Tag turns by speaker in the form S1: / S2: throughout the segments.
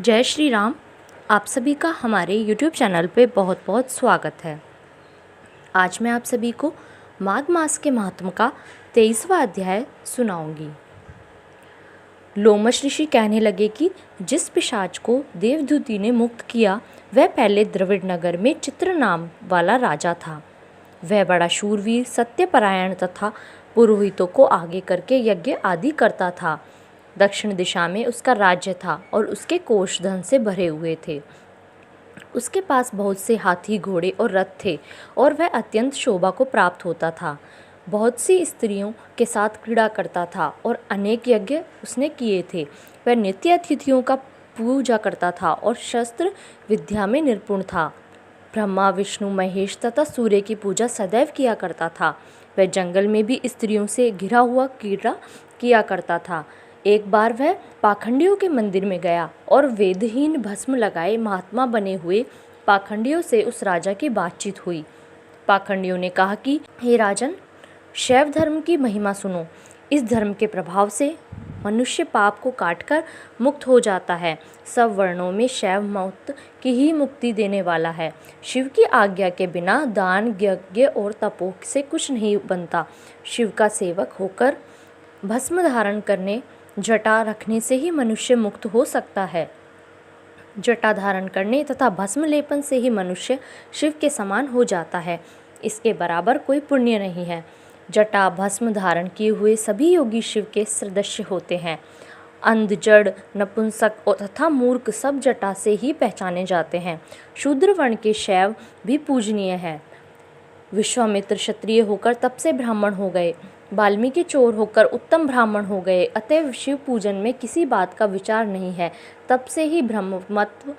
S1: जय श्री राम। आप सभी का हमारे YouTube चैनल पे बहुत बहुत स्वागत है। आज मैं आप सभी को माघ मास के महात्म का 23वां अध्याय सुनाऊंगी। लोमश ऋषि कहने लगे कि जिस पिशाच को देवदूती ने मुक्त किया वह पहले द्रविड़ नगर में चित्र नाम वाला राजा था। वह बड़ा शूरवीर, सत्यपरायण तथा पुरोहितों को आगे करके यज्ञ आदि करता था। दक्षिण दिशा में उसका राज्य था और उसके कोष धन से भरे हुए थे। उसके पास बहुत से हाथी, घोड़े और रथ थे और वह अत्यंत शोभा को प्राप्त होता था। बहुत सी स्त्रियों के साथ क्रीड़ा करता था और अनेक यज्ञ उसने किए थे। वह नित्य अतिथियों का पूजा करता था और शस्त्र विद्या में निपुण था। ब्रह्मा, विष्णु, महेश तथा सूर्य की पूजा सदैव किया करता था। वह जंगल में भी स्त्रियों से घिरा हुआ क्रीड़ा किया करता था। एक बार वह पाखंडियों के मंदिर में गया और वेदहीन भस्म लगाए महात्मा बने हुए पाखंडियों से उस राजा की बातचीत हुई। पाखंडियों ने कहा कि हे राजन, शैव धर्म की महिमा सुनो। इस धर्म के प्रभाव से मनुष्य पाप को काटकर मुक्त हो जाता है। सब वर्णों में शैव मौत की ही मुक्ति देने वाला है। शिव की आज्ञा के बिना दान, यज्ञ और तपों से कुछ नहीं बनता। शिव का सेवक होकर भस्म धारण करने, जटा रखने से ही मनुष्य मुक्त हो सकता है। जटा धारण करने तथा भस्म लेपन से ही मनुष्य शिव के समान हो जाता है। इसके बराबर कोई पुण्य नहीं है। जटा भस्म धारण किए हुए सभी योगी शिव के सदृश होते हैं। अंध, जड़, नपुंसक तथा मूर्ख सब जटा से ही पहचाने जाते हैं। शूद्र वर्ण के शैव भी पूजनीय है। विश्वामित्र क्षत्रिय होकर तप से ब्राह्मण हो गए। वाल्मीकि चोर होकर उत्तम ब्राह्मण हो गए। अतएव शिव पूजन में किसी बात का विचार नहीं है। तप से ही ब्रह्मत्व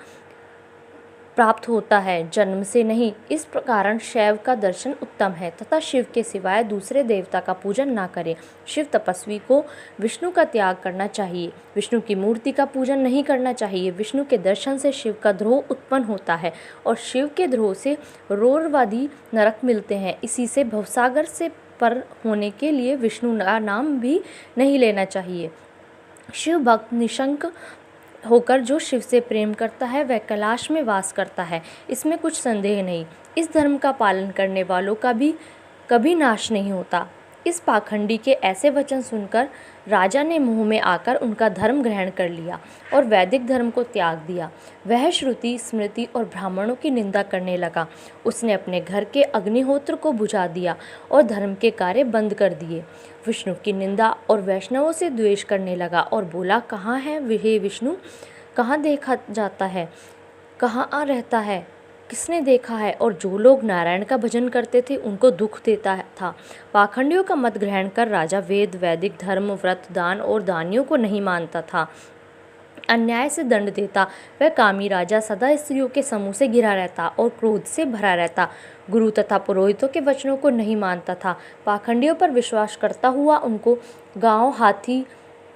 S1: प्राप्त होता है, जन्म से नहीं। इस कारण शैव का दर्शन उत्तम है तथा शिव के सिवाय दूसरे देवता का पूजन ना करे। शिव तपस्वी को विष्णु का त्याग करना चाहिए। विष्णु की मूर्ति का पूजन नहीं करना चाहिए। विष्णु के दर्शन से शिव का द्रोह उत्पन्न होता है और शिव के द्रोह से रोरवादी नरक मिलते हैं। इसी से भवसागर से पर होने के लिए विष्णु का नाम भी नहीं लेना चाहिए। शिव भक्त निशंक होकर जो शिव से प्रेम करता है वह कैलाश में वास करता है, इसमें कुछ संदेह नहीं। इस धर्म का पालन करने वालों का भी कभी नाश नहीं होता। इस पाखंडी के ऐसे वचन सुनकर राजा ने मोह में आकर उनका धर्म ग्रहण कर लिया और वैदिक धर्म को त्याग दिया। वह श्रुति, स्मृति और ब्राह्मणों की निंदा करने लगा। उसने अपने घर के अग्निहोत्र को बुझा दिया और धर्म के कार्य बंद कर दिए। विष्णु की निंदा और वैष्णवों से द्वेष करने लगा और बोला, कहाँ है हे विष्णु? कहाँ देखा जाता है? कहाँ आ रहता है? किसने देखा है? और जो लोग नारायण का भजन करते थे उनको दुख देता था। पाखंडियों का मत ग्रहण कर राजा वेद, वैदिक धर्म, व्रत, दान और दानियों को नहीं मानता था। अन्याय से दंड देता। वह कामी राजा सदा स्त्रियों के समूह से घिरा रहता और क्रोध से भरा रहता। गुरु तथा पुरोहितों के वचनों को नहीं मानता था। पाखंडियों पर विश्वास करता हुआ उनको गांव, हाथी,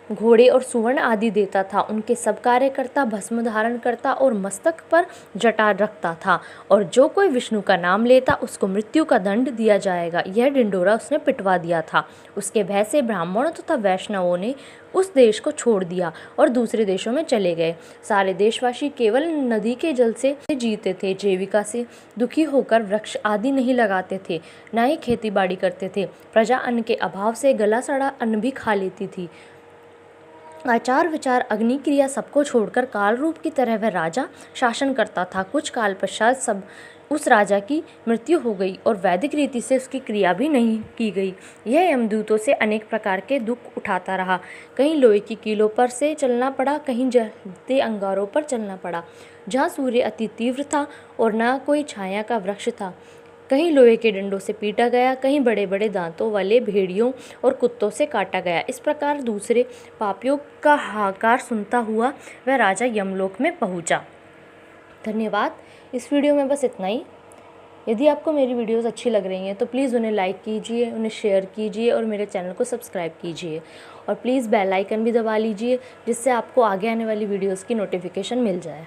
S1: घोड़े और सुवर्ण आदि देता था। उनके सब कार्य करता, भस्म धारण करता और मस्तक पर जटा रखता था। और जो कोई विष्णु का नाम लेता उसको मृत्यु का दंड दिया जाएगा, यह ढिंडोरा उसने पिटवा दिया था। उसके भय से ब्राह्मणों तथा वैष्णवों ने उस देश को छोड़ दिया और दूसरे देशों में चले गए। सारे देशवासी केवल नदी के जल से जीते थे। जीविका से दुखी होकर वृक्ष आदि नहीं लगाते थे, न ही खेती बाड़ी करते थे। प्रजा अन्न के अभाव से गला सड़ा अन्न भी खा लेती थी। आचार विचार, अग्नि क्रिया सबको छोड़कर काल रूप की तरह वह राजा शासन करता था। कुछ काल पश्चात सब उस राजा की मृत्यु हो गई और वैदिक रीति से उसकी क्रिया भी नहीं की गई। यह यमदूतों से अनेक प्रकार के दुख उठाता रहा। कहीं लोहे की कीलों पर से चलना पड़ा, कहीं जलते अंगारों पर चलना पड़ा। जहाँ सूर्य अति तीव्र था और न कोई छाया का वृक्ष था, कहीं लोहे के डंडों से पीटा गया, कहीं बड़े बड़े दांतों वाले भेड़ियों और कुत्तों से काटा गया। इस प्रकार दूसरे पापियों का हाहाकार सुनता हुआ वह राजा यमलोक में पहुंचा। धन्यवाद। इस वीडियो में बस इतना ही। यदि आपको मेरी वीडियोस अच्छी लग रही हैं तो प्लीज़ उन्हें लाइक कीजिए, उन्हें शेयर कीजिए और मेरे चैनल को सब्सक्राइब कीजिए। और प्लीज़ बेल आइकन भी दबा लीजिए जिससे आपको आगे आने वाली वीडियोज़ की नोटिफिकेशन मिल जाए।